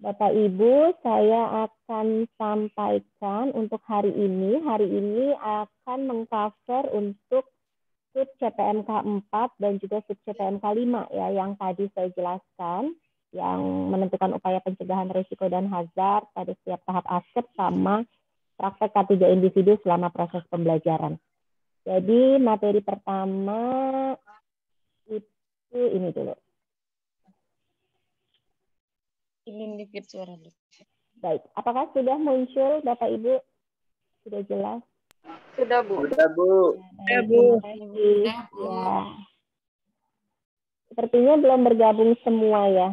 Bapak Ibu, saya akan sampaikan untuk hari ini. Hari ini akan mengcover untuk sub CPMK 4 dan juga sub CPMK 5 ya, yang tadi saya jelaskan, yang menentukan upaya pencegahan risiko dan hazard pada setiap tahap aspek sama praktek K3 individu selama proses pembelajaran. Jadi materi pertama itu ini dulu. Ini dikit suara dulu. Baik, apakah sudah muncul Bapak Ibu? Sudah jelas? Sudah, Bu. Sudah, Bu. Ya, terima kasih. Ya. Sepertinya belum bergabung semua ya.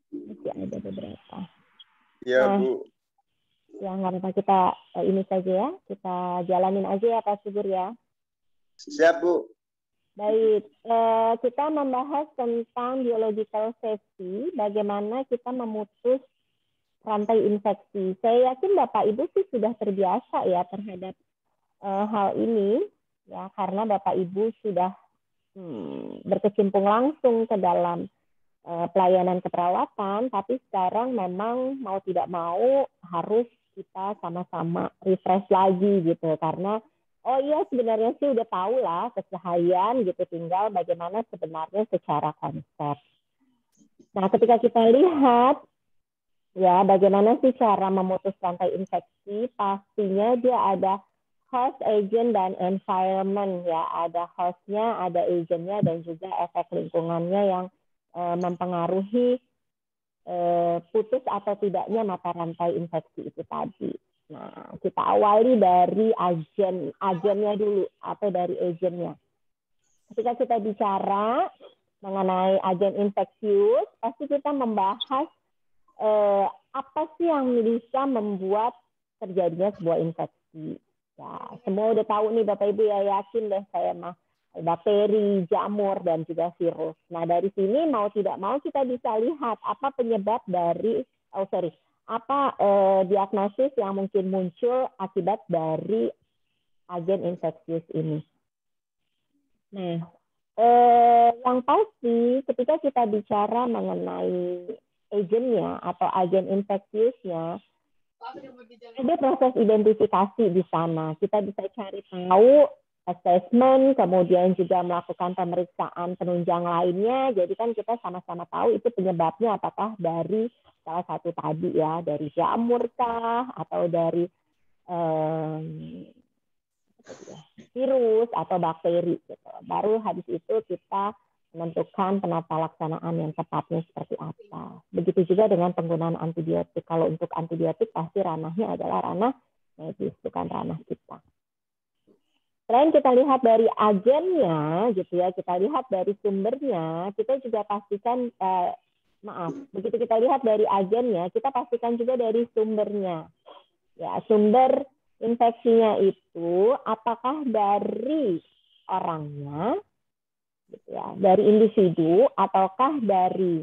Masih ada beberapa. Ya, Nah, Bu. ya nggak apa-apa, kita ini saja ya. Kita jalanin aja ya Pak Subur ya. Siap, Bu. Baik, kita membahas tentang biological safety, bagaimana kita memutus rantai infeksi. Saya yakin Bapak Ibu sih sudah terbiasa ya terhadap hal ini, ya karena Bapak Ibu sudah berkecimpung langsung ke dalam pelayanan keperawatan, tapi sekarang memang mau tidak mau harus kita sama-sama refresh lagi gitu, karena oh iya sebenarnya sih udah tahu lah keseharian gitu, tinggal bagaimana sebenarnya secara konsep. Nah, ketika kita lihat ya bagaimana sih cara memutus rantai infeksi, pastinya dia ada host, agent, dan environment ya. Ada hostnya, ada agentnya, dan juga efek lingkungannya yang mempengaruhi putus atau tidaknya mata rantai infeksi itu tadi. Nah, kita awali dari agennya dulu atau dari agentnya. Ketika kita bicara mengenai agen infeksius, pasti kita membahas apa sih yang bisa membuat terjadinya sebuah infeksi. Ya, semua udah tahu nih Bapak Ibu ya, yakin deh saya mah, bakteri, jamur, dan juga virus. Nah, dari sini mau tidak mau kita bisa lihat apa penyebab dari, apa diagnosis yang mungkin muncul akibat dari agen infeksius ini. Nah, yang pasti ketika kita bicara mengenai agennya atau agen infeksiusnya, ada proses identifikasi di sana. Kita bisa cari tahu assessment, kemudian juga melakukan pemeriksaan penunjang lainnya. Jadi kan kita sama-sama tahu itu penyebabnya apakah dari salah satu tadi ya, dari jamur kah, atau dari virus atau bakteri. Gitu. Baru habis itu kita menentukan penata laksanaan yang tepatnya seperti apa. Begitu juga dengan penggunaan antibiotik. Kalau untuk antibiotik pasti ranahnya adalah ranah medis, bukan ranah kita. Selain kita lihat dari agennya, gitu ya, kita lihat dari sumbernya, kita juga pastikan, begitu kita lihat dari agennya, kita pastikan juga dari sumbernya. Ya, sumber infeksinya itu apakah dari orangnya, gitu ya, dari individu, ataukah dari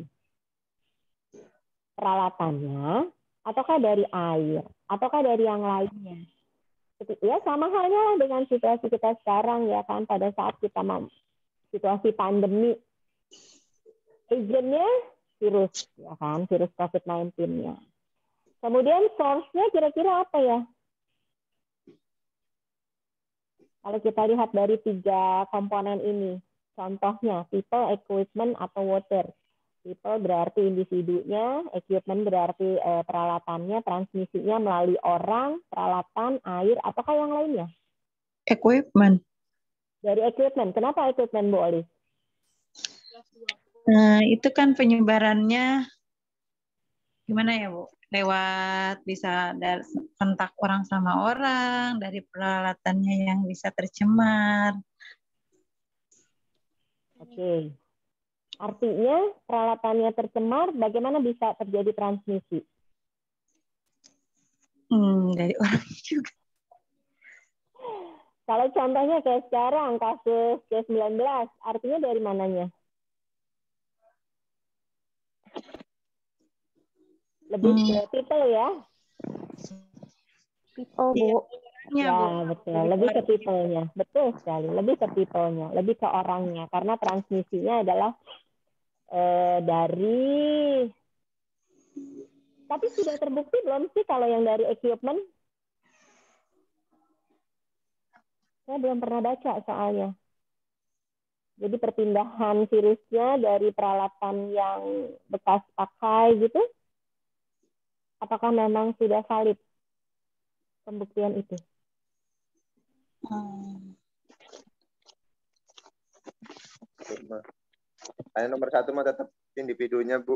peralatannya, ataukah dari air, ataukah dari yang lainnya. Ya sama halnya lah dengan situasi kita sekarang ya kan, pada saat kita situasi pandemi, agentnya virus ya kan, virus COVID-19-nya. Kemudian source-nya kira-kira apa ya? Kalau kita lihat dari 3 komponen ini, contohnya people, equipment, atau water. People berarti individunya, equipment berarti peralatannya, transmisinya melalui orang, peralatan, air, apakah yang lainnya? Equipment. Dari equipment. Kenapa equipment, Bu Olis? Nah, itu kan penyebarannya gimana ya, Bu? Lewat bisa dari kontak orang sama orang, dari peralatannya yang bisa tercemar. Oke. Artinya peralatannya tercemar, bagaimana bisa terjadi transmisi? Dari orang juga. Kalau contohnya kayak sekarang, kasus COVID-19, artinya dari mananya? Lebih ke people ya? People, Bu. Ya, betul. Lebih ke people-nya. Betul sekali. Lebih ke people-nya. Lebih ke orangnya. Karena transmisinya adalah dari Tapi sudah terbukti belum sih kalau yang dari equipment? Saya belum pernah baca soalnya. Jadi perpindahan virusnya dari peralatan yang bekas pakai gitu, apakah memang sudah valid pembuktian itu? Nomor satu mah tetap individunya, Bu.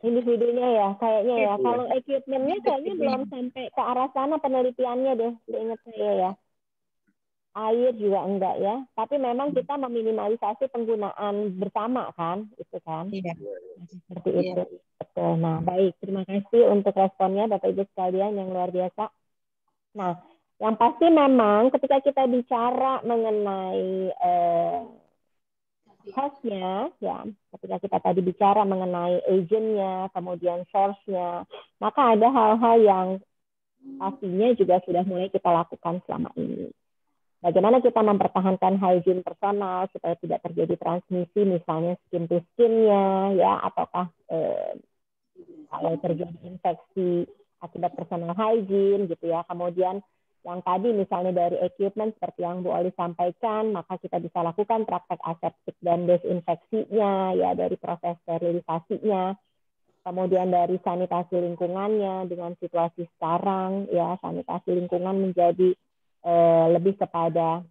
Individunya ya, kayaknya ya. Kalau equipment-nya kayaknya belum sampai ke arah sana penelitiannya deh, seingat saya ya. Air juga enggak ya. Tapi memang kita meminimalisasi penggunaan bersama kan, itu kan. Iya. Seperti itu. Betul. Nah, baik. Terima kasih untuk responnya Bapak Ibu sekalian yang luar biasa. Nah, yang pasti memang ketika kita bicara mengenai host-nya, ya, ketika kita tadi bicara mengenai agent-nya, kemudian source-nya, maka ada hal-hal yang pastinya juga sudah mulai kita lakukan selama ini. Bagaimana kita mempertahankan hygiene personal supaya tidak terjadi transmisi, misalnya skin to skin-nya, ya, ataukah kalau terjadi infeksi akibat personal hygiene, gitu ya. Kemudian yang tadi misalnya dari equipment seperti yang Bu Oli sampaikan, maka kita bisa lakukan praktek aseptik dan desinfeksinya, ya, dari proses sterilisasinya. Kemudian dari sanitasi lingkungannya dengan situasi sekarang, ya, sanitasi lingkungan menjadi lebih kepada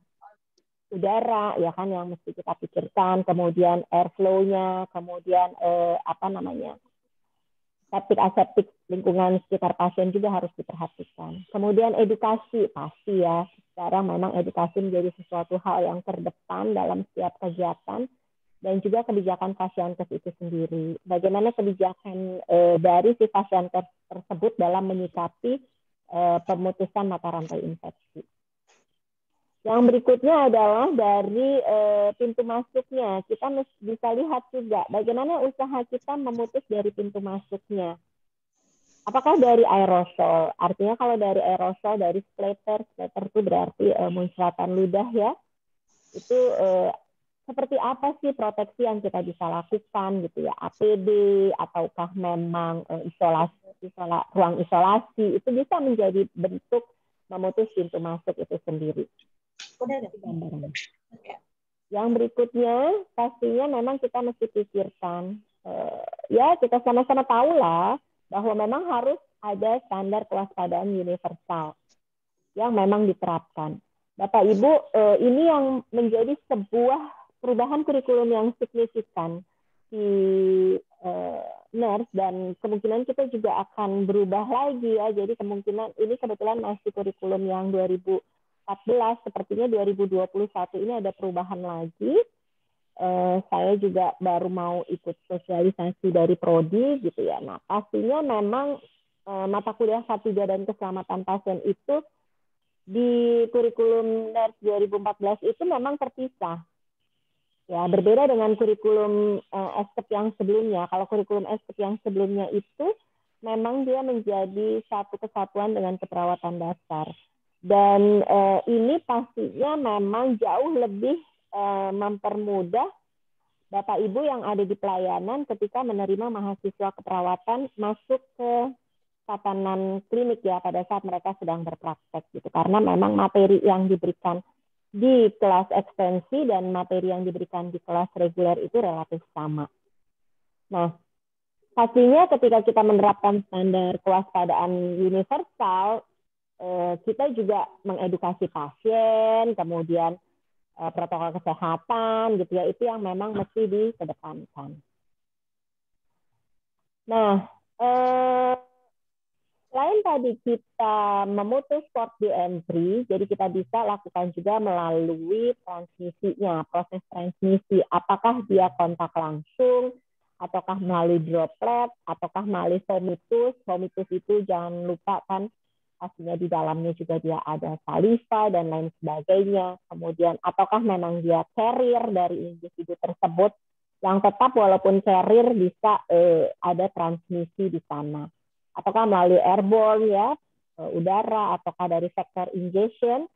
udara, ya kan, yang mesti kita pikirkan, kemudian airflow-nya, kemudian septic aseptik lingkungan sekitar pasien juga harus diperhatikan. Kemudian edukasi, pasti ya, sekarang memang edukasi menjadi sesuatu hal yang terdepan dalam setiap kegiatan, dan juga kebijakan pasienkes itu sendiri. Bagaimana kebijakan dari si pasienkes tersebut dalam menyikapi pemutusan mata rantai infeksi. Yang berikutnya adalah dari pintu masuknya. Kita bisa lihat juga bagaimana usaha kita memutus dari pintu masuknya. Apakah dari aerosol? Artinya kalau dari aerosol, dari splatter itu berarti muncratan ludah ya. Itu seperti apa sih proteksi yang kita bisa lakukan gitu ya? APD ataukah memang ruang isolasi, itu bisa menjadi bentuk memutus pintu masuk itu sendiri. Gambaran. Yang berikutnya pastinya memang kita mesti pikirkan, ya, kita sama-sama tahu lah bahwa memang harus ada standar kewaspadaan universal yang memang diterapkan. Bapak Ibu, ini yang menjadi sebuah perubahan kurikulum yang signifikan di nurse, dan kemungkinan kita juga akan berubah lagi ya. Jadi kemungkinan ini kebetulan masih kurikulum yang 2014, sepertinya 2021 ini ada perubahan lagi. Saya juga baru mau ikut sosialisasi dari Prodi gitu ya. Nah, pastinya memang mata kuliah K3 dan keselamatan pasien itu di kurikulum NERS 2014 itu memang terpisah. Ya, berbeda dengan kurikulum ESKEP yang sebelumnya. Kalau kurikulum ESKEP yang sebelumnya itu memang dia menjadi satu kesatuan dengan keperawatan dasar. Dan ini pastinya memang jauh lebih mempermudah Bapak Ibu yang ada di pelayanan ketika menerima mahasiswa keperawatan masuk ke tatanan klinik ya pada saat mereka sedang berpraktek gitu. Karena memang materi yang diberikan di kelas ekstensi dan materi yang diberikan di kelas reguler itu relatif sama. Nah, pastinya ketika kita menerapkan standar kewaspadaan universal, kita juga mengedukasi pasien, kemudian protokol kesehatan gitu ya, itu yang memang mesti dikedepankan. Nah, selain tadi kita memutus port di entry, jadi kita bisa lakukan juga melalui transmisinya, proses transmisi. Apakah dia kontak langsung, ataukah melalui droplet, ataukah melalui vomitus. Vomitus itu jangan lupa kan, pastinya di dalamnya juga dia ada saliva dan lain sebagainya. Kemudian, ataukah memang dia carrier dari individu tersebut, yang tetap walaupun carrier bisa ada transmisi di sana. Ataukah melalui airborne ya, udara, ataukah dari vector ingestion,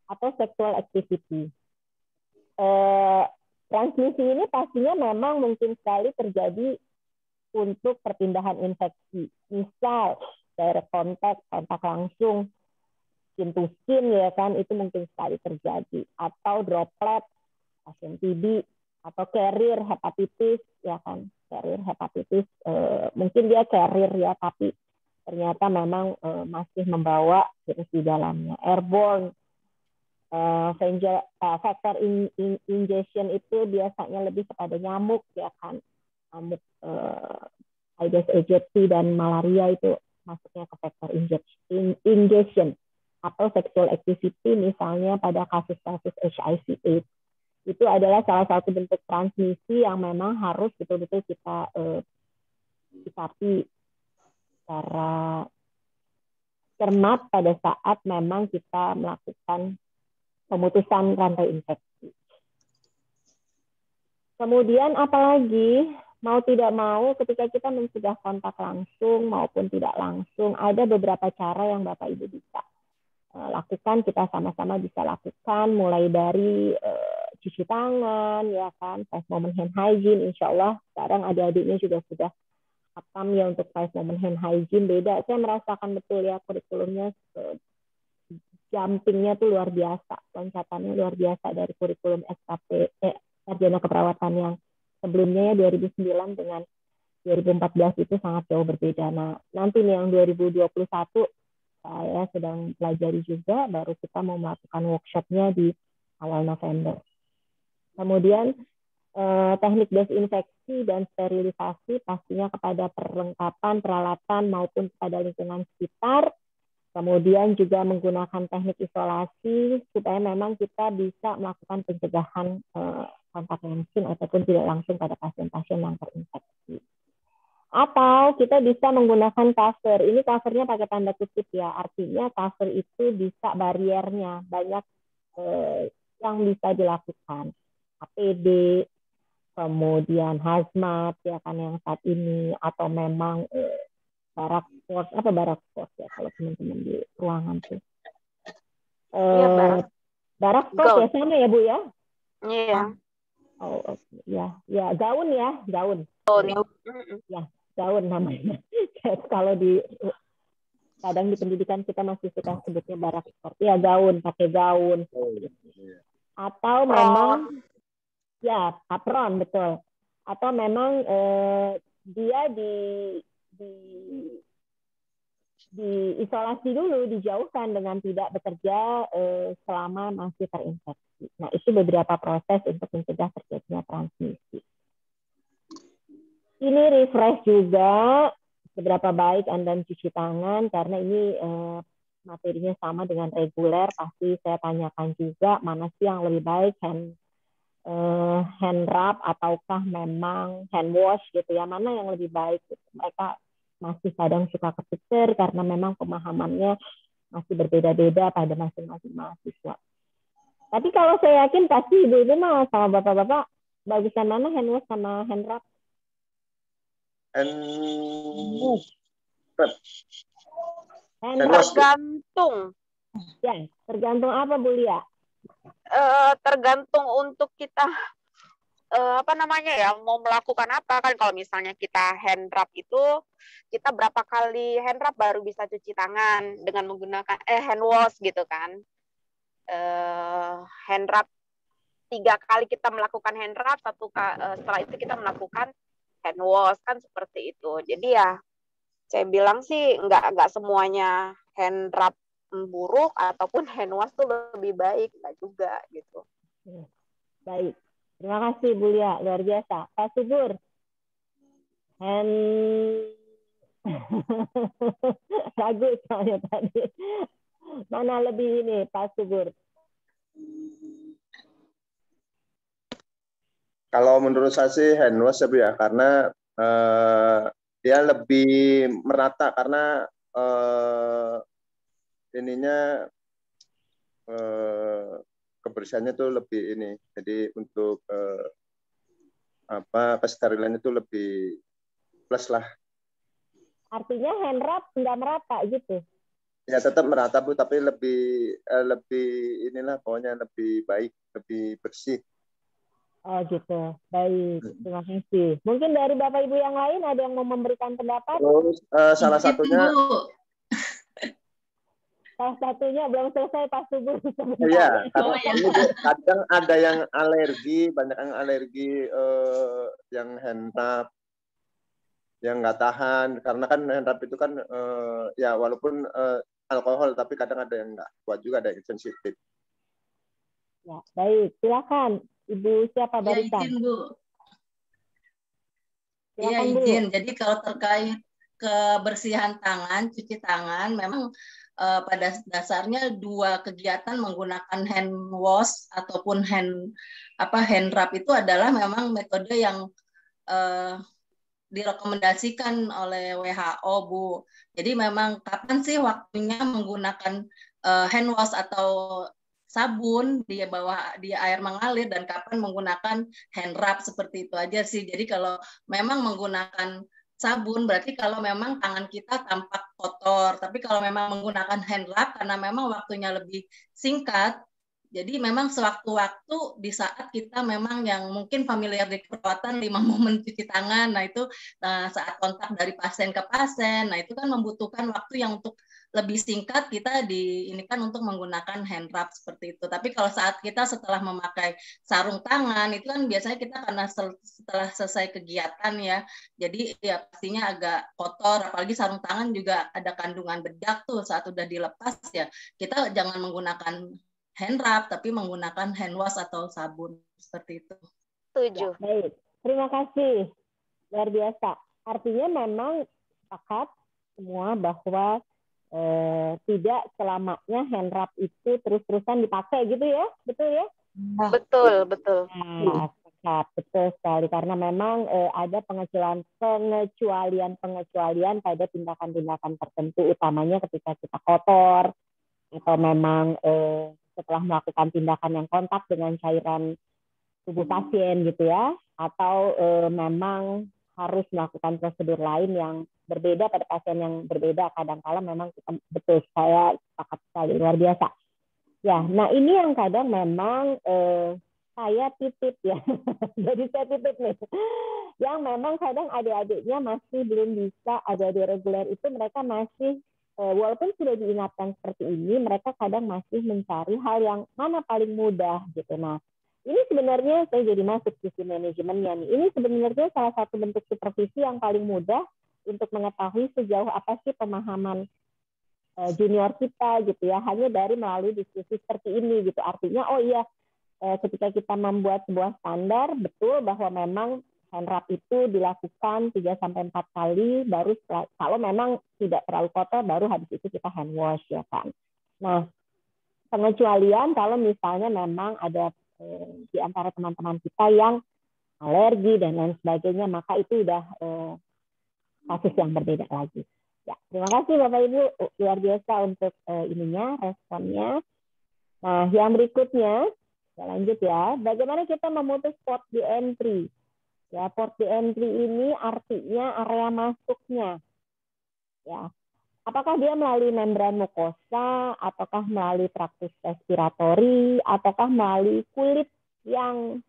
atau sexual activity. Transmisi ini pastinya memang mungkin sekali terjadi untuk perpindahan infeksi. Misal direct contact, kontak langsung, skin to skin ya kan, itu mungkin sekali terjadi. Atau droplet, pasien TB, atau carrier hepatitis ya kan, carrier hepatitis mungkin dia carrier ya, tapi ternyata memang masih membawa virus di dalamnya. Airborne vector ingestion itu biasanya lebih kepada nyamuk ya kan, nyamuk Aedes aegypti dan malaria itu masuknya ke vector ingestion. Atau sexual activity misalnya pada kasus-kasus HIV/AIDS itu adalah salah satu bentuk transmisi yang memang harus betul-betul kita sikapi secara cermat pada saat memang kita melakukan pemutusan rantai infeksi. Kemudian apalagi, mau tidak mau ketika kita mencegah kontak langsung maupun tidak langsung, ada beberapa cara yang Bapak Ibu bisa lakukan, kita sama-sama bisa lakukan, mulai dari cuci tangan, ya kan, 5 moment hand hygiene, insya Allah sekarang adik-adiknya juga sudah hatam ya untuk 5 moment hand hygiene. Beda, saya merasakan betul ya kurikulumnya, jumpingnya tuh luar biasa, loncatannya luar biasa dari kurikulum SKP, sarjana keperawatan yang sebelumnya ya 2009 dengan 2014 itu sangat jauh berbeda. Nah, nanti nih yang 2021 saya sedang pelajari juga, baru kita mau melakukan workshopnya di awal November. Kemudian teknik desinfeksi dan sterilisasi pastinya kepada perlengkapan, peralatan maupun kepada lingkungan sekitar. Kemudian juga menggunakan teknik isolasi supaya memang kita bisa melakukan pencegahan kontak langsung ataupun tidak langsung pada pasien-pasien yang terinfeksi. Atau kita bisa menggunakan cover. Ini covernya pakai tanda kutip ya. Artinya cover itu bisa bariernya. Banyak yang bisa dilakukan. APD, kemudian hazmat ya kan yang saat ini, atau memang barak force ya kalau teman-teman di ruangan tuh. Barak force ya sama ya Bu ya? Iya. Oh ya, ya gaun ya, gaun. Ya, gaun namanya. Kalau di kadang di pendidikan kita masih suka sebutnya barak sport. Ya gaun, pakai gaun. Atau memang ya apron betul. Atau memang dia diisolasi dulu, dijauhkan dengan tidak bekerja selama masih terinfeksi. Nah, itu beberapa proses untuk mencegah terjadinya transmisi. Ini refresh juga seberapa baik Anda cuci tangan, karena ini materinya sama dengan reguler. Pasti saya tanyakan juga mana sih yang lebih baik, hand rub ataukah memang hand wash gitu ya, mana yang lebih baik gitu. Mereka masih kadang suka kepikir karena memang pemahamannya masih berbeda-beda pada masing-masing mahasiswa. Tapi kalau saya yakin pasti ibu-ibu mah sama bapak-bapak bagusan mana, hand wash sama hand rub? Tergantung. Ya, tergantung apa Bu Lia? Tergantung untuk kita mau melakukan apa kan. Kalau misalnya kita hand rub itu, kita berapa kali hand rub baru bisa cuci tangan dengan menggunakan hand wash gitu kan. Hand rub 3 kali kita melakukan hand rub, setelah itu kita melakukan hand wash kan, seperti itu. Jadi ya saya bilang sih nggak semuanya hand rub buruk ataupun hand wash tuh lebih baik, nggak juga gitu. Baik. Terima kasih Bu Lia, luar biasa. Pak Subur, ragu soalnya tadi. Mana lebih ini Pak Subur? Kalau menurut saya sih hand wash ya, karena dia lebih merata, karena ininya kebersihannya tuh lebih ini, jadi untuk kesterilannya tuh lebih plus lah. Artinya hand rub nggak merata gitu? Ya tetap merata Bu, tapi lebih inilah pokoknya lebih baik, lebih bersih. Oh gitu, baik. Terima kasih. Mungkin dari Bapak Ibu yang lain ada yang mau memberikan pendapat? Terus salah Izin, satunya, Bu. Salah satunya belum selesai pas subuh. ya, Oh ya. ini kadang ada yang alergi, banyak yang alergi yang hand rub, yang nggak tahan, karena kan hand rub itu kan ya walaupun alkohol, tapi kadang ada yang nggak kuat juga, ada yang sensitif. Ya, baik. Silakan, Ibu siapa Ya, barusan? izin, Bu. Iya, Silakan, Bu. izin. Jadi kalau terkait kebersihan tangan, cuci tangan, memang pada dasarnya dua kegiatan menggunakan hand wash ataupun hand rub itu adalah memang metode yang direkomendasikan oleh WHO, Bu. Jadi memang kapan sih waktunya menggunakan hand wash atau sabun di bawah di air mengalir dan kapan menggunakan hand rub, seperti itu aja sih. Jadi kalau memang menggunakan sabun berarti kalau memang tangan kita tampak kotor, tapi kalau memang menggunakan hand rub karena memang waktunya lebih singkat, jadi memang sewaktu-waktu di saat kita memang yang mungkin familiar di keperawatan 5 momen cuci tangan, nah itu saat kontak dari pasien ke pasien, nah itu kan membutuhkan waktu yang untuk lebih singkat kita diinikan untuk menggunakan hand rub seperti itu. Tapi kalau saat kita setelah memakai sarung tangan, itu kan biasanya kita karena setelah selesai kegiatan ya, jadi ya pastinya agak kotor, apalagi sarung tangan juga ada kandungan bedak tuh saat udah dilepas ya, kita jangan menggunakan hand rub, tapi menggunakan hand wash atau sabun seperti itu. Setuju. Ya, baik. Terima kasih. Luar biasa. Artinya memang sepakat semua bahwa tidak selamanya hand rub itu terus-terusan dipakai gitu ya, betul ya? Betul, betul. Nah, sepakat, betul sekali. Karena memang ada pengecualian pada tindakan-tindakan tertentu, utamanya ketika kita kotor atau memang setelah melakukan tindakan yang kontak dengan cairan tubuh pasien gitu ya, atau memang harus melakukan prosedur lain yang berbeda pada pasien yang berbeda. Kadang-kala memang kita, betul, saya sepakat sekali, luar biasa. Ya, nah ini yang kadang memang saya titip ya, jadi saya titip nih, yang memang kadang adik-adiknya masih belum bisa, adik-adik reguler itu mereka masih walaupun sudah diingatkan seperti ini, mereka kadang masih mencari hal yang mana paling mudah gitu. Nah, ini sebenarnya saya jadi masuk sisi manajemennya nih. Ini sebenarnya salah satu bentuk supervisi yang paling mudah untuk mengetahui sejauh apa sih pemahaman junior kita gitu ya, hanya dari melalui diskusi seperti ini gitu. Artinya, oh iya, ketika kita membuat sebuah standar, betul bahwa memang hand rub itu dilakukan 3-4 kali, baru kalau memang tidak terlalu kotor, baru habis itu kita hand wash ya kan. Nah, pengecualian kalau misalnya memang ada di antara teman-teman kita yang alergi dan lain sebagainya, maka itu udah kasus yang berbeda lagi. Ya, terima kasih Bapak Ibu, luar biasa untuk ininya, responnya. Nah, yang berikutnya, saya lanjut ya. Bagaimana kita memutus port di entry? Ya, port di entry ini artinya area masuknya. Ya, apakah dia melalui membran mukosa, ataukah melalui traktus respiratori, ataukah melalui kulit yang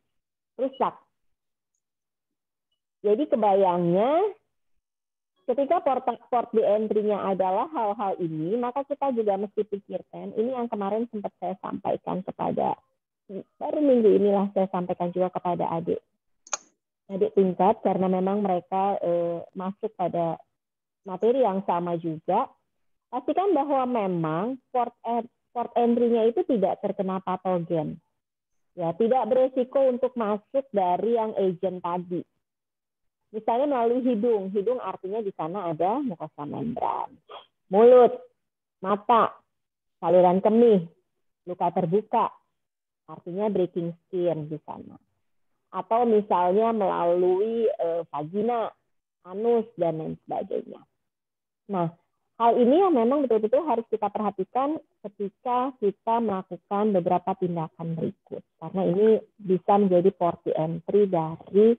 rusak? Jadi kebayangnya, ketika port di entry-nya adalah hal-hal ini, maka kita juga mesti pikirkan, ini yang kemarin sempat saya sampaikan kepada, baru minggu inilah saya sampaikan juga kepada adik tingkat, karena memang mereka masuk pada materi yang sama juga. Pastikan bahwa memang port entry-nya itu tidak terkena patogen. Ya, tidak beresiko untuk masuk dari yang agent tadi. Misalnya melalui hidung. Hidung artinya di sana ada mukosa membran. Mulut, mata, saluran kemih, luka terbuka, artinya breaking skin di sana. Atau misalnya melalui vagina, anus, dan lain sebagainya. Nah, hal ini yang memang betul-betul harus kita perhatikan ketika kita melakukan beberapa tindakan berikut. Karena ini bisa menjadi port entry dari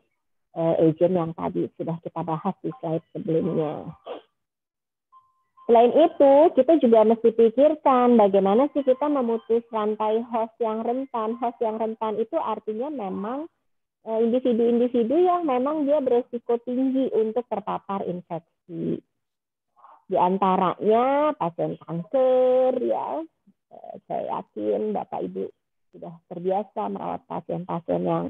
agent yang tadi sudah kita bahas di slide sebelumnya. Selain itu, kita juga mesti pikirkan bagaimana sih kita memutus rantai host yang rentan. Host yang rentan itu artinya memang individu-individu yang memang dia beresiko tinggi untuk terpapar infeksi. Di antaranya pasien kanker, ya. Saya yakin Bapak Ibu sudah terbiasa merawat pasien-pasien yang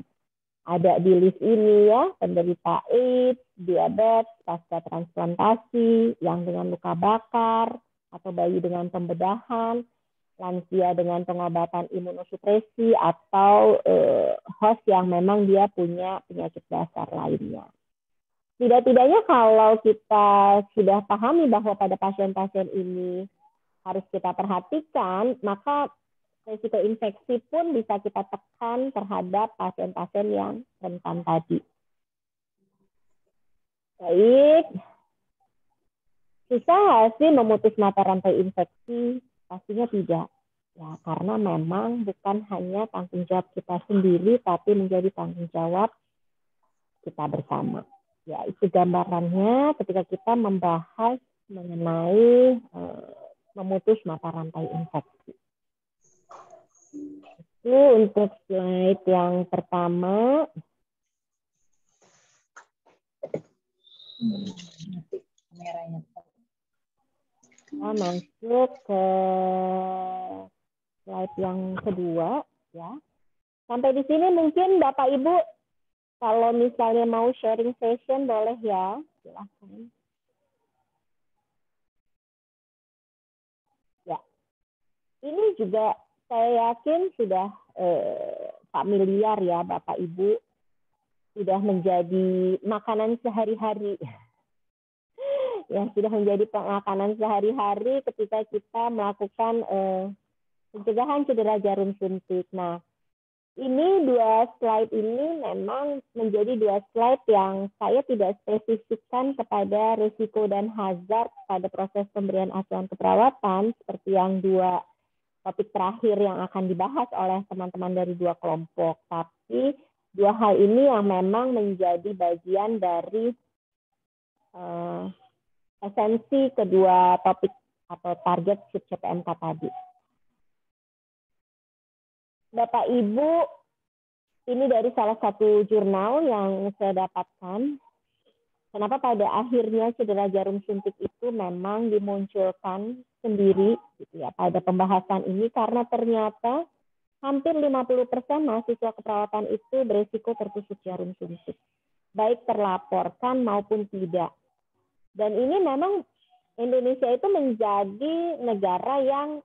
ada di list ini, ya, penderita AIDS, diabetes, pasca transplantasi, yang dengan luka bakar, atau bayi dengan pembedahan, lansia dengan pengobatan imunosupresi, atau host yang memang dia punya penyakit dasar lainnya. Tidak-tidaknya kalau kita sudah pahami bahwa pada pasien-pasien ini harus kita perhatikan, maka risiko infeksi pun bisa kita tekan terhadap pasien-pasien yang rentan tadi. Baik. Susah nggak sih memutus mata rantai infeksi? Pastinya tidak. Ya, karena memang bukan hanya tanggung jawab kita sendiri, tapi menjadi tanggung jawab kita bersama. Ya, itu gambarannya ketika kita membahas mengenai memutus mata rantai infeksi. Itu untuk slide yang pertama. Kita masuk ke slide yang kedua, ya. Sampai di sini mungkin Bapak Ibu kalau misalnya mau sharing session boleh, ya, silahkan. Ya, ini juga saya yakin sudah familiar, ya, Bapak Ibu, sudah menjadi makanan sehari-hari. Ya, sudah menjadi makanan sehari-hari ketika kita melakukan pencegahan cedera jarum suntik. Nah, ini dua slide ini memang menjadi dua slide yang saya tidak spesifikkan kepada risiko dan hazard pada proses pemberian asuhan keperawatan seperti yang dua topik terakhir yang akan dibahas oleh teman-teman dari dua kelompok. Tapi dua hal ini yang memang menjadi bagian dari esensi kedua topik atau target CPMK tadi. Bapak Ibu, ini dari salah satu jurnal yang saya dapatkan. Kenapa pada akhirnya cedera jarum suntik itu memang dimunculkan sendiri gitu ya pada pembahasan ini, karena ternyata hampir 50% mahasiswa keperawatan itu berisiko tertusuk jarum suntik, baik terlaporkan maupun tidak. Dan ini memang Indonesia itu menjadi negara yang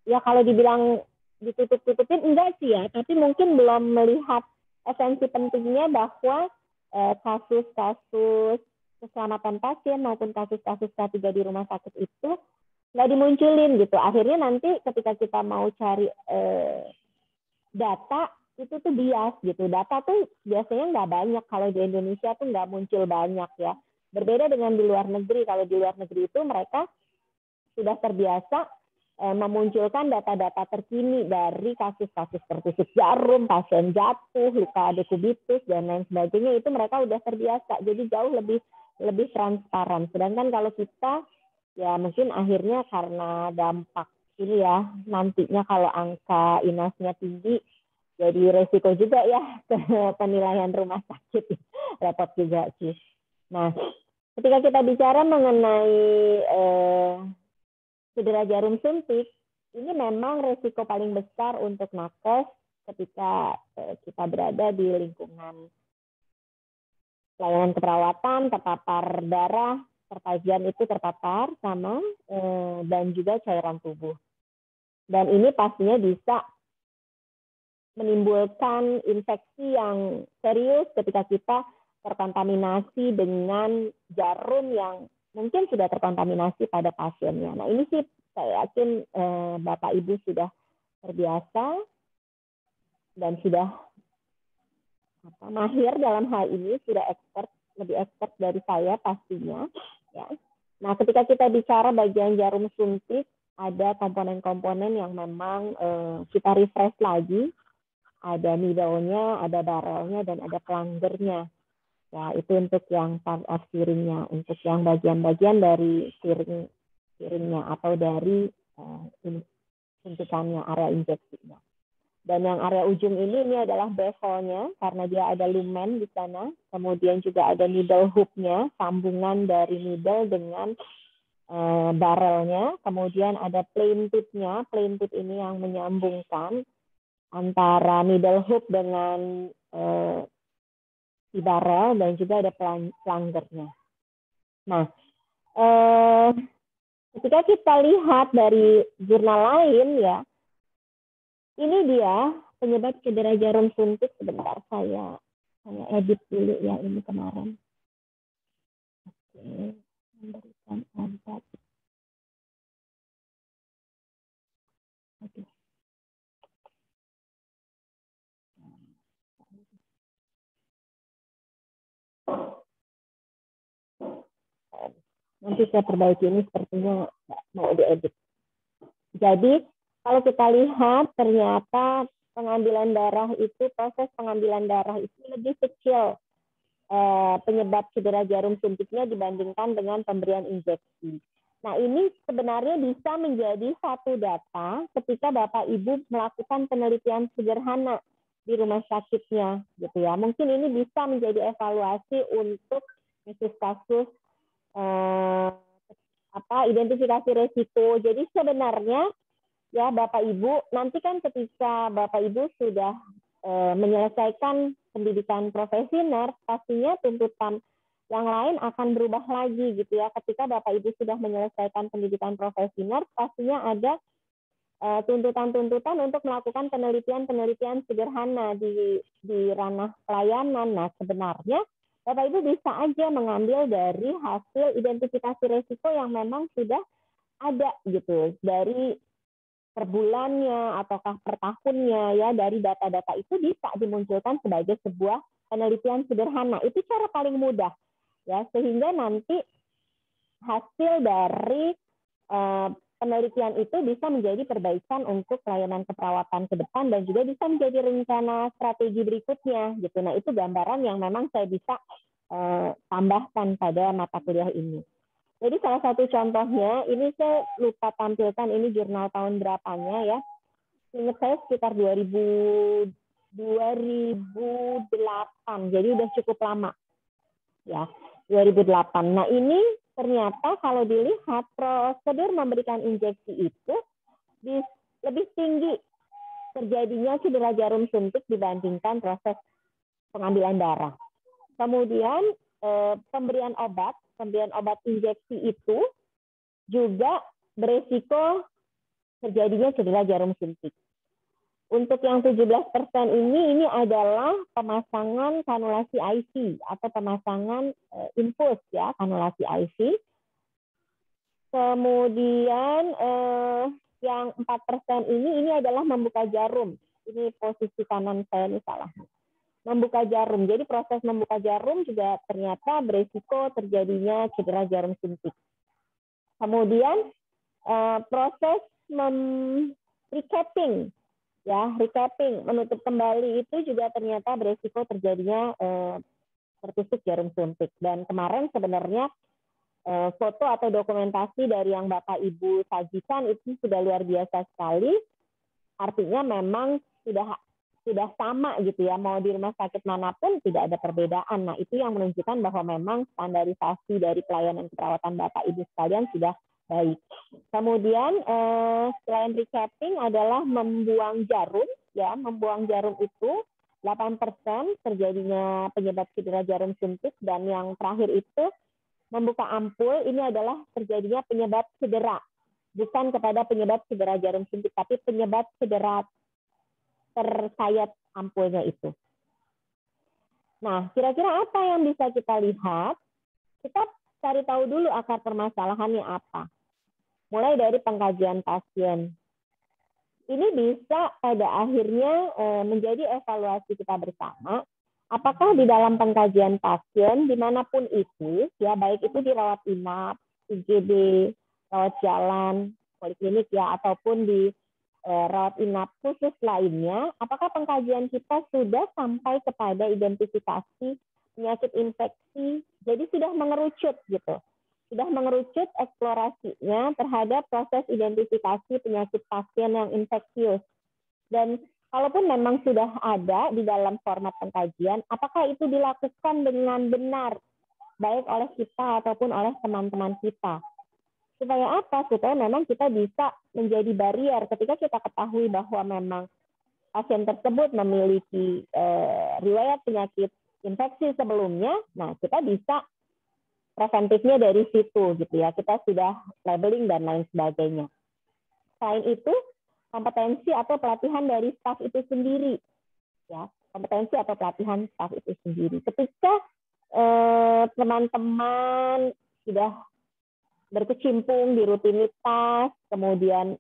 ya kalau dibilang ditutup-tutupin enggak sih ya, tapi mungkin belum melihat esensi pentingnya bahwa kasus-kasus keselamatan pasien maupun kasus-kasus K3 di rumah sakit itu nggak dimunculin gitu. Akhirnya nanti ketika kita mau cari data itu tuh bias gitu. Data tuh biasanya nggak banyak, kalau di Indonesia tuh nggak muncul banyak ya. Berbeda dengan di luar negeri. Kalau di luar negeri itu mereka sudah terbiasa memunculkan data-data terkini dari kasus-kasus tertusuk jarum, pasien jatuh, luka dekubitus, dan lain sebagainya. Itu mereka udah terbiasa, jadi jauh lebih transparan. Sedangkan kalau kita, ya mungkin akhirnya karena dampak ini ya, nantinya kalau angka inasnya tinggi, jadi resiko juga ya ke penilaian rumah sakit. Repot juga sih. Nah, ketika kita bicara mengenai cedera jarum suntik, ini memang resiko paling besar untuk nakes ketika kita berada di lingkungan pelayanan keperawatan, terpapar darah, pertagihan itu terpapar sama dan juga cairan tubuh. Dan ini pastinya bisa menimbulkan infeksi yang serius ketika kita terkontaminasi dengan jarum yang mungkin sudah terkontaminasi pada pasiennya. Nah, ini sih saya yakin Bapak Ibu sudah terbiasa dan sudah mahir dalam hal ini, sudah lebih expert dari saya pastinya. Ya. Nah, ketika kita bicara bagian jarum suntik, ada komponen-komponen yang memang kita refresh lagi. Ada needle-nya, ada barrel-nya, dan ada plunger-nya. Ya, itu untuk yang part of syringnya, untuk yang bagian-bagian dari syringnya atau dari suntikannya, area injeksinya. Dan yang area ujung ini adalah bevelnya karena dia ada lumen di sana. Kemudian juga ada needle hook-nya, sambungan dari needle dengan barrelnya. Kemudian ada plain tip-nya. Plain tip ini yang menyambungkan antara needle hook dengan si barrel, dan juga ada plungernya. Nah, ketika kita lihat dari jurnal lain ya, ini dia penyebab cedera jarum suntik. Sebentar, saya edit dulu ya ini kemarin. Oke, memberikan obat. Oke. Nanti saya perbaiki, ini sepertinya mau diedit. Jadi kalau kita lihat ternyata pengambilan darah itu, proses pengambilan darah itu lebih kecil penyebab cedera jarum suntiknya dibandingkan dengan pemberian injeksi. Nah, ini sebenarnya bisa menjadi satu data ketika Bapak Ibu melakukan penelitian sederhana di rumah sakitnya, gitu ya. Mungkin ini bisa menjadi evaluasi untuk kasus identifikasi resiko. Jadi sebenarnya ya Bapak Ibu, nanti kan ketika Bapak Ibu sudah menyelesaikan pendidikan profesi nurse, pastinya tuntutan yang lain akan berubah lagi gitu ya. Ketika Bapak Ibu sudah menyelesaikan pendidikan profesi nurse, pastinya ada tuntutan-tuntutan untuk melakukan penelitian-penelitian sederhana di ranah pelayanan. Nah, sebenarnya Bapak Ibu bisa aja mengambil dari hasil identifikasi resiko yang memang sudah ada gitu dari per bulannya ataukah per tahunnya ya, dari data-data itu bisa dimunculkan sebagai sebuah penelitian sederhana. Itu cara paling mudah ya, sehingga nanti hasil dari penelitian itu bisa menjadi perbaikan untuk pelayanan keperawatan ke depan dan juga bisa menjadi rencana strategi berikutnya gitu. Nah, itu gambaran yang memang saya bisa tambahkan pada mata kuliah ini. Jadi salah satu contohnya, ini saya lupa tampilkan ini jurnal tahun berapanya ya. Ingat saya sekitar 2008, jadi udah cukup lama. Ya, 2008. Nah, ini ternyata kalau dilihat prosedur memberikan injeksi itu lebih tinggi terjadinya cedera jarum suntik dibandingkan proses pengambilan darah. Kemudian pemberian obat injeksi itu juga beresiko terjadinya cedera jarum suntik. Untuk yang 17% ini adalah pemasangan kanulasi IV atau pemasangan infus ya, kanulasi IV. Kemudian yang 4% ini adalah membuka jarum. Ini posisi kanan saya ini salah. Membuka jarum. Jadi proses membuka jarum juga ternyata beresiko terjadinya cedera jarum suntik. Kemudian proses recapping, ya recapping menutup kembali itu juga ternyata beresiko terjadinya tertusuk jarum suntik. Dan kemarin sebenarnya foto atau dokumentasi dari yang Bapak Ibu sajikan itu sudah luar biasa sekali. Artinya memang sudah sama gitu ya, mau di rumah sakit manapun tidak ada perbedaan. Nah, itu yang menunjukkan bahwa memang standarisasi dari pelayanan keperawatan Bapak Ibu sekalian sudah baik. Kemudian selain recapping adalah membuang jarum ya, membuang jarum itu 8% terjadinya penyebab cedera jarum suntik, dan yang terakhir itu membuka ampul, ini adalah terjadinya penyebab cedera, bukan kepada penyebab cedera jarum suntik, tapi penyebab cedera tersayat ampulnya itu. Nah, kira-kira apa yang bisa kita lihat? Kita cari tahu dulu akar permasalahannya apa. Mulai dari pengkajian pasien. Ini bisa pada akhirnya menjadi evaluasi kita bersama. Apakah di dalam pengkajian pasien, dimanapun itu, ya baik itu dirawat inap, IGD, rawat jalan, poliklinik ya, ataupun di rawat inap khusus lainnya, apakah pengkajian kita sudah sampai kepada identifikasi penyakit infeksi? Jadi sudah mengerucut gitu, sudah mengerucut eksplorasinya terhadap proses identifikasi penyakit pasien yang infeksius. Dan kalaupun memang sudah ada di dalam format pengkajian, apakah itu dilakukan dengan benar, baik oleh kita ataupun oleh teman-teman kita. Supaya apa? Supaya memang kita bisa menjadi barrier ketika kita ketahui bahwa memang pasien tersebut memiliki riwayat penyakit infeksi sebelumnya, nah kita bisa preventifnya dari situ gitu ya. Kita sudah labeling dan lain sebagainya. Selain itu, kompetensi atau pelatihan dari staf itu sendiri, ya, kompetensi atau pelatihan staf itu sendiri. Ketika teman-teman sudah berkecimpung di rutinitas, kemudian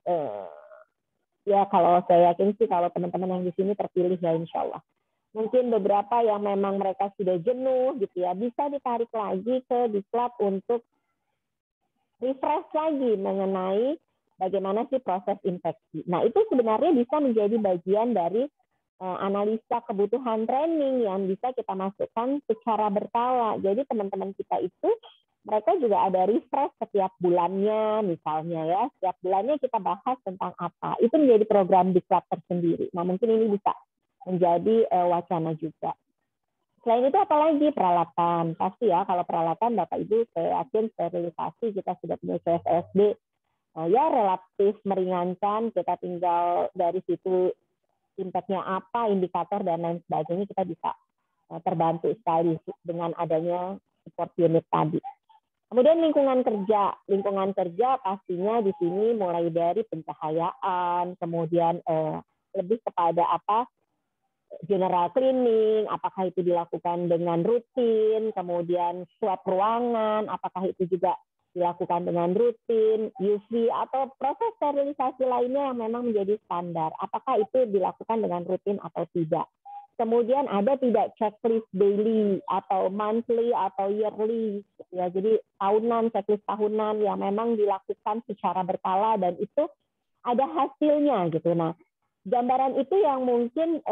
ya kalau saya yakin sih kalau teman-teman yang di sini terpilih ya insya Allah. Mungkin beberapa yang memang mereka sudah jenuh gitu ya, bisa ditarik lagi ke diklat untuk refresh lagi mengenai bagaimana sih proses infeksi. Nah itu sebenarnya bisa menjadi bagian dari analisa kebutuhan training yang bisa kita masukkan secara berkala. Jadi teman-teman kita itu mereka juga ada refresh setiap bulannya misalnya ya. Setiap bulannya kita bahas tentang apa. Itu menjadi program diklat tersendiri. Nah mungkin ini bisa menjadi wacana juga. Selain itu apalagi peralatan. Pasti ya kalau peralatan Bapak Ibu saya yakin sterilisasi kita sudah punya CSSD. Ya relatif meringankan. Kita tinggal dari situ impact-nya apa, indikator dan lain sebagainya kita bisa terbantu sekali dengan adanya support unit tadi. Kemudian lingkungan kerja pastinya di sini mulai dari pencahayaan, kemudian lebih kepada apa general cleaning, apakah itu dilakukan dengan rutin, kemudian swab ruangan, apakah itu juga dilakukan dengan rutin, UV atau proses sterilisasi lainnya yang memang menjadi standar, apakah itu dilakukan dengan rutin atau tidak. Kemudian ada tidak checklist daily atau monthly atau yearly, ya jadi tahunan, checklist tahunan yang memang dilakukan secara berkala dan itu ada hasilnya gitu. Nah, gambaran itu yang mungkin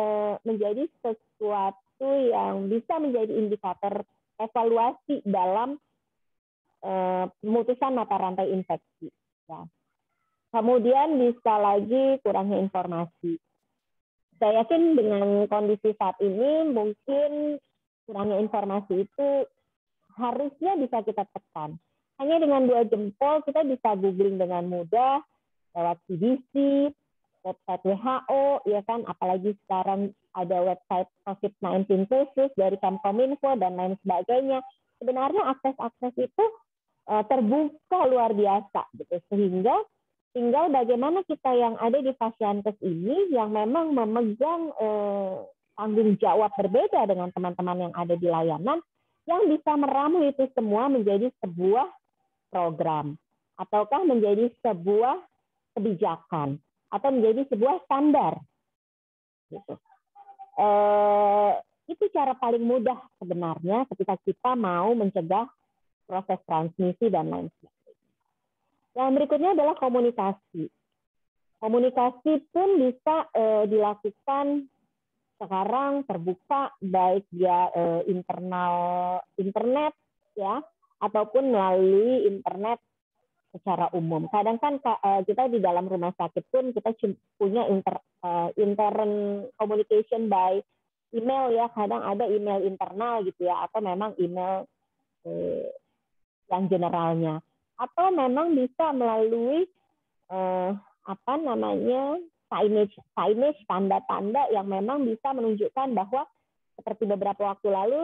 menjadi sesuatu yang bisa menjadi indikator evaluasi dalam pemutusan mata rantai infeksi. Ya. Kemudian bisa lagi kurangnya informasi. Saya yakin dengan kondisi saat ini mungkin kurangnya informasi itu harusnya bisa kita tekan. Hanya dengan 2 jempol kita bisa googling dengan mudah lewat CDC, website WHO, ya kan, apalagi sekarang ada website COVID-19 khusus dari Kemkominfo dan lain sebagainya. Sebenarnya akses-akses itu terbuka luar biasa, gitu. Sehingga tinggal bagaimana kita yang ada di Fasiankes ini yang memang memegang tanggung jawab berbeda dengan teman-teman yang ada di layanan, yang bisa meramu itu semua menjadi sebuah program, ataukah menjadi sebuah kebijakan, atau menjadi sebuah standar. Gitu. Itu cara paling mudah sebenarnya ketika kita mau mencegah proses transmisi dan lain sebagainya. Yang berikutnya adalah komunikasi. Komunikasi pun bisa dilakukan sekarang terbuka baik via internet ya ataupun melalui internet secara umum. Kadang kan kita di dalam rumah sakit pun kita punya intern communication by email ya. Kadang ada email internal gitu ya atau memang email yang generalnya. Atau memang bisa melalui signage tanda-tanda yang memang bisa menunjukkan bahwa seperti beberapa waktu lalu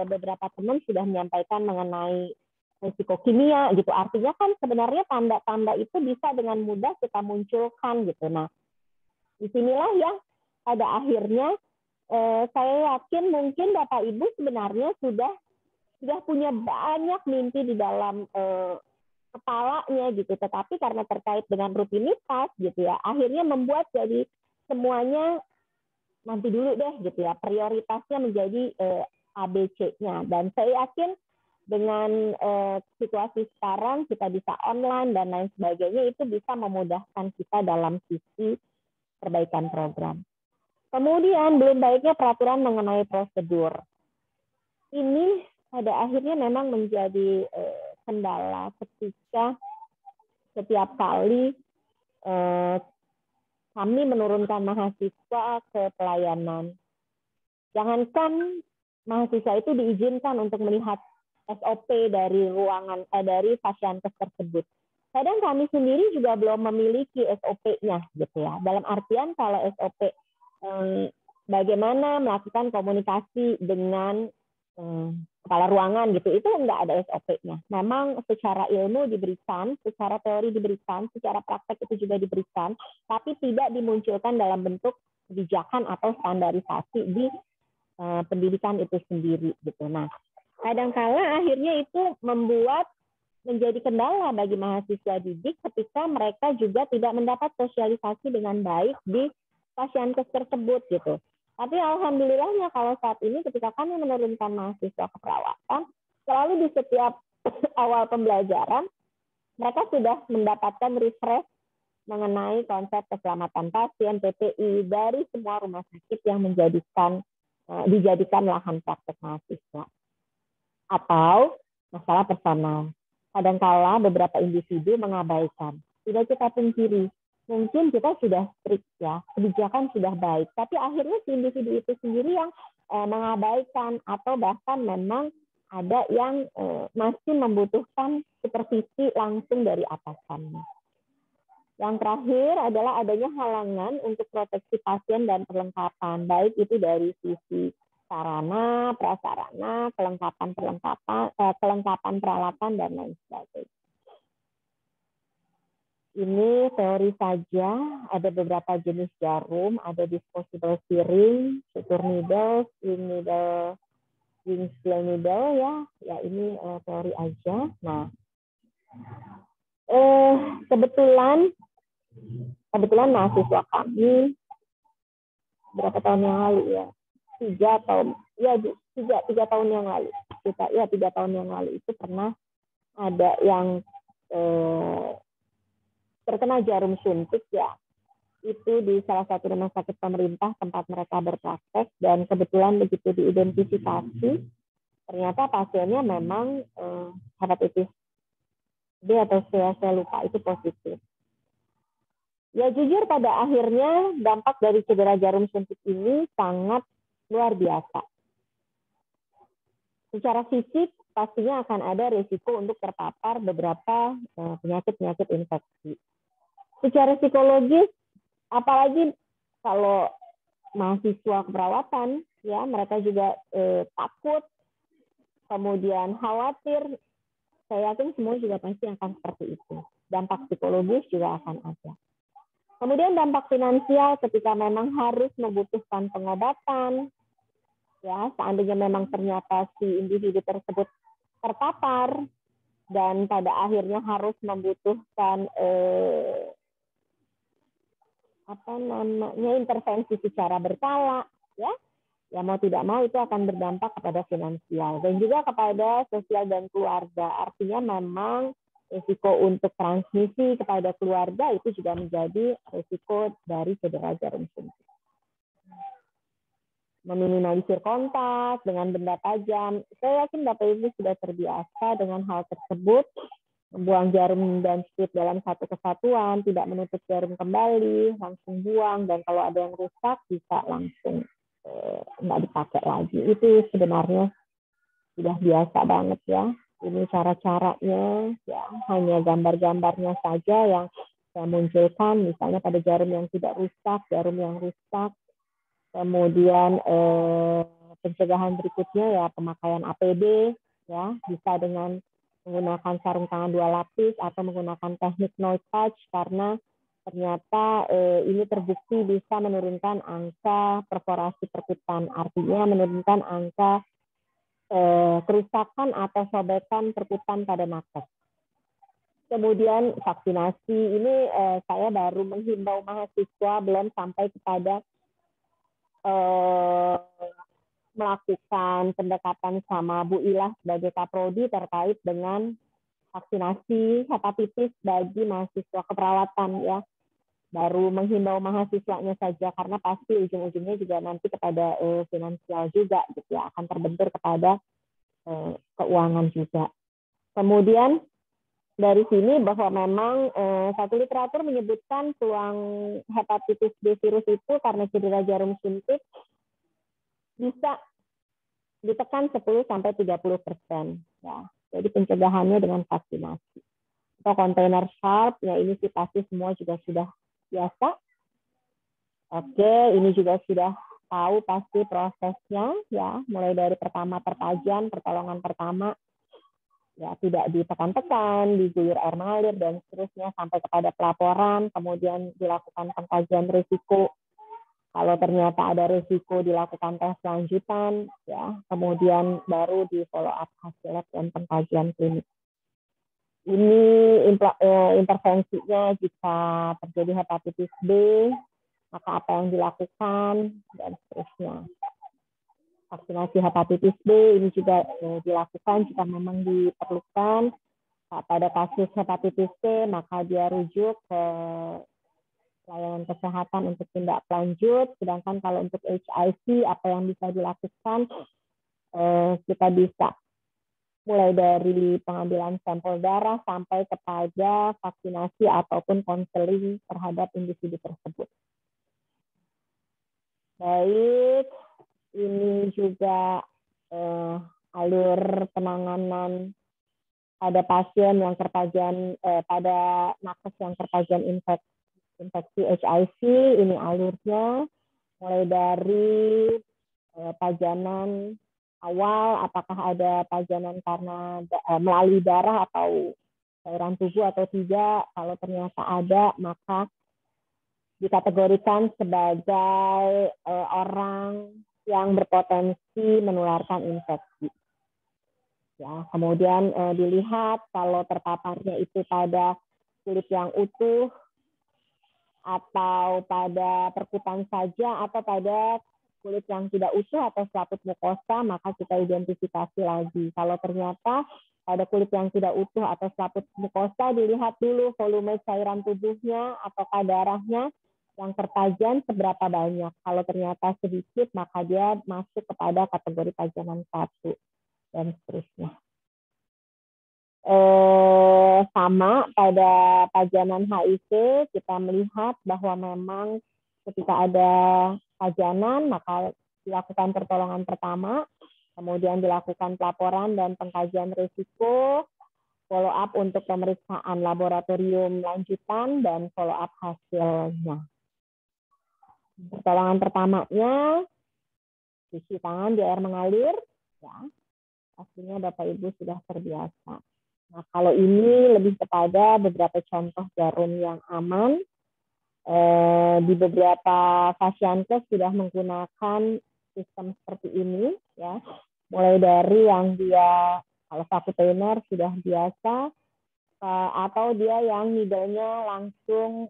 beberapa teman sudah menyampaikan mengenai risiko kimia gitu. Artinya kan sebenarnya tanda-tanda itu bisa dengan mudah kita munculkan gitu. Nah, disinilah yang pada akhirnya saya yakin mungkin Bapak Ibu sebenarnya sudah punya banyak mimpi di dalam kepalanya gitu, tetapi karena terkait dengan rutinitas gitu ya, akhirnya membuat jadi semuanya nanti dulu deh gitu ya, prioritasnya menjadi ABC-nya. Dan saya yakin dengan situasi sekarang kita bisa online dan lain sebagainya, itu bisa memudahkan kita dalam sisi perbaikan program. Kemudian belum baiknya peraturan mengenai prosedur. Ini pada akhirnya memang menjadi kendala ketika setiap kali kami menurunkan mahasiswa ke pelayanan. Jangankan mahasiswa itu diizinkan untuk melihat SOP dari dari pasienkes tersebut. Kadang kami sendiri juga belum memiliki SOP-nya, gitu ya. Dalam artian kalau SOP bagaimana melakukan komunikasi dengan kepala ruangan gitu, itu enggak ada SOP-nya. Memang secara ilmu diberikan, secara teori diberikan, secara praktek itu juga diberikan, tapi tidak dimunculkan dalam bentuk kebijakan atau standarisasi di pendidikan itu sendiri gitu. Nah, kadangkala akhirnya itu membuat menjadi kendala bagi mahasiswa didik ketika mereka juga tidak mendapat sosialisasi dengan baik di pasienkes tersebut gitu. Tapi alhamdulillahnya kalau saat ini ketika kami menurunkan mahasiswa keperawatan, selalu di setiap awal pembelajaran mereka sudah mendapatkan refresh mengenai konsep keselamatan pasien PPI dari semua rumah sakit yang dijadikan lahan praktek mahasiswa. Atau masalah personal. Kadangkala beberapa individu mengabaikan. Tidak kita pungkiri, mungkin kita sudah strict ya, kebijakan sudah baik, tapi akhirnya si individu itu sendiri yang mengabaikan atau bahkan memang ada yang masih membutuhkan supervisi langsung dari atasannya. Yang terakhir adalah adanya halangan untuk proteksi pasien dan perlengkapan, baik itu dari sisi sarana, prasarana, kelengkapan peralatan dan lain sebagainya. Ini teori saja, ada beberapa jenis jarum, ada disposable syringe, suture needle, swing needle, wing steel needle ya ini teori aja. Nah, kebetulan mahasiswa kami berapa tahun yang lalu ya. 3 tahun yang lalu 3 tahun yang lalu itu pernah ada yang terkena jarum suntik ya, itu di salah satu rumah sakit pemerintah tempat mereka berpraktek, dan kebetulan begitu diidentifikasi ternyata pasiennya memang hepatitis B atau C, saya lupa, itu positif. Ya jujur pada akhirnya dampak dari cedera jarum suntik ini sangat luar biasa. Secara fisik pastinya akan ada risiko untuk terpapar beberapa penyakit-penyakit infeksi. Secara psikologis, apalagi kalau mahasiswa keperawatan, ya mereka juga takut, kemudian khawatir. Saya yakin semua juga pasti akan seperti itu. Dampak psikologis juga akan ada. Kemudian dampak finansial ketika memang harus membutuhkan pengobatan, ya seandainya memang ternyata si individu tersebut terpapar dan pada akhirnya harus membutuhkan intervensi secara berkala, ya mau tidak mau itu akan berdampak kepada finansial dan juga kepada sosial dan keluarga. Artinya memang risiko untuk transmisi kepada keluarga itu juga menjadi risiko dari cedera jarum suntik. Meminimalisir kontak dengan benda tajam. Saya yakin Bapak Ibu sudah terbiasa dengan hal tersebut. Membuang jarum dan strip dalam satu kesatuan, tidak menutup jarum kembali, langsung buang, dan kalau ada yang rusak bisa langsung nggak dipakai lagi. Itu sebenarnya sudah biasa banget ya. Ini cara-caranya, ya hanya gambar-gambarnya saja yang saya munculkan, misalnya pada jarum yang tidak rusak, jarum yang rusak. Kemudian pencegahan berikutnya ya pemakaian APD, ya bisa dengan menggunakan sarung tangan 2 lapis atau menggunakan teknik no touch karena ternyata ini terbukti bisa menurunkan angka perforasi perkutan, artinya menurunkan angka kerusakan atau sobekan perkutan pada nakes. Kemudian vaksinasi ini saya baru menghimbau mahasiswa, belum sampai kepada melakukan pendekatan sama Bu Ilah sebagai Kaprodi terkait dengan vaksinasi hepatitis bagi mahasiswa keperawatan ya. Baru menghimbau mahasiswanya saja karena pasti ujung-ujungnya juga nanti kepada finansial juga gitu ya, akan terbentur kepada keuangan juga. Kemudian dari sini bahwa memang satu literatur menyebutkan peluang hepatitis B virus itu karena cedera jarum suntik bisa ditekan 10-30%. Ya. Jadi pencegahannya dengan vaksinasi. Atau kontainer sharp, ya ini sih pasti semua juga sudah biasa. Oke, ini juga sudah tahu pasti prosesnya, ya, mulai dari pertama terpajan, pertolongan pertama, ya tidak ditekan-tekan, diguyur air mengalir dan seterusnya sampai kepada pelaporan, kemudian dilakukan pengkajian risiko. Kalau ternyata ada risiko dilakukan tes lanjutan, ya, kemudian baru di follow up hasil lab dan pengkajian klinik. Ini intervensinya jika terjadi hepatitis B, maka apa yang dilakukan dan seterusnya. Vaksinasi hepatitis B ini juga dilakukan jika memang diperlukan. Pada kasus hepatitis C, maka dia rujuk ke layanan kesehatan untuk tindak lanjut. Sedangkan kalau untuk HIV, apa yang bisa dilakukan, kita bisa mulai dari pengambilan sampel darah sampai kepada vaksinasi ataupun konseling terhadap individu tersebut. Baik, ini juga alur penanganan pada pasien yang terpajan, pada nakes yang terpajan infeksi HIV, ini alurnya mulai dari pajanan awal, apakah ada pajanan karena melalui darah atau cairan tubuh atau tidak. Kalau ternyata ada, maka dikategorikan sebagai orang yang berpotensi menularkan infeksi. Ya, kemudian dilihat kalau terpaparnya itu pada kulit yang utuh atau pada perkutan saja atau pada kulit yang tidak utuh atau selaput mukosa, maka kita identifikasi lagi. Kalau ternyata pada kulit yang tidak utuh atau selaput mukosa, dilihat dulu volume cairan tubuhnya atau darahnya yang terpajan seberapa banyak. Kalau ternyata sedikit, maka dia masuk kepada kategori pajanan 1 dan seterusnya. Sama pada pajanan HIV, kita melihat bahwa memang ketika ada pajanan, maka dilakukan pertolongan pertama, kemudian dilakukan pelaporan dan pengkajian risiko, follow up untuk pemeriksaan laboratorium lanjutan, dan follow up hasilnya. Pertolongan pertamanya, cuci tangan di air mengalir, ya, pastinya Bapak Ibu sudah terbiasa. Nah, kalau ini lebih kepada beberapa contoh jarum yang aman. Di beberapa fasiankes sudah menggunakan sistem seperti ini, ya. Mulai dari yang dia kalau vakuteiner sudah biasa, atau dia yang needle-nya langsung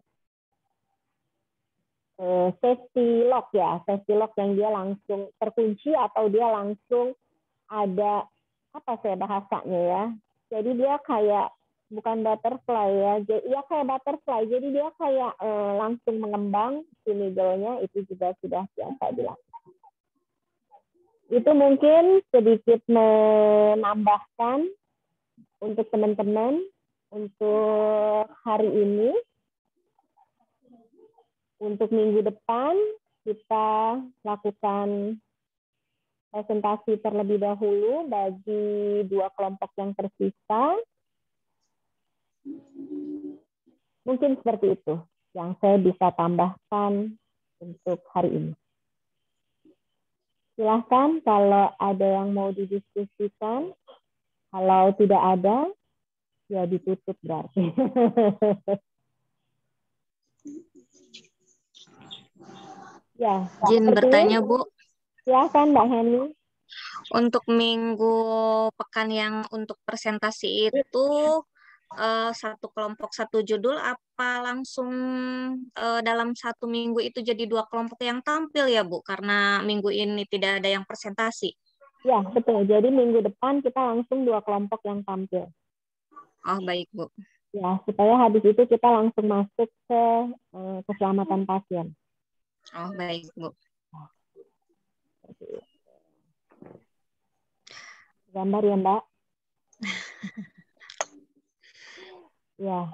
safety lock, ya, safety lock yang dia langsung terkunci atau dia langsung ada apa saya bahasanya ya. Jadi dia kayak bukan butterfly ya, ya kayak butterfly. Jadi dia kayak langsung mengembang si needle-nya, itu juga sudah biasa dilakukan. Itu mungkin sedikit menambahkan untuk teman-teman untuk hari ini. Untuk minggu depan kita lakukan presentasi terlebih dahulu bagi 2 kelompok yang tersisa. Mungkin seperti itu yang saya bisa tambahkan untuk hari ini. Silahkan kalau ada yang mau didiskusikan. Kalau tidak ada, ya ditutup berarti. Ya, Izin bertanya, Bu. Silahkan Mbak Heni. Untuk minggu pekan yang untuk presentasi itu satu kelompok satu judul, apa langsung dalam satu minggu itu jadi 2 kelompok yang tampil ya Bu, karena minggu ini tidak ada yang presentasi? Ya betul, jadi minggu depan kita langsung 2 kelompok yang tampil. Oh baik Bu. Ya, supaya habis itu kita langsung masuk ke keselamatan pasien. Oh baik Bu. Gambar ya Mbak. Ya.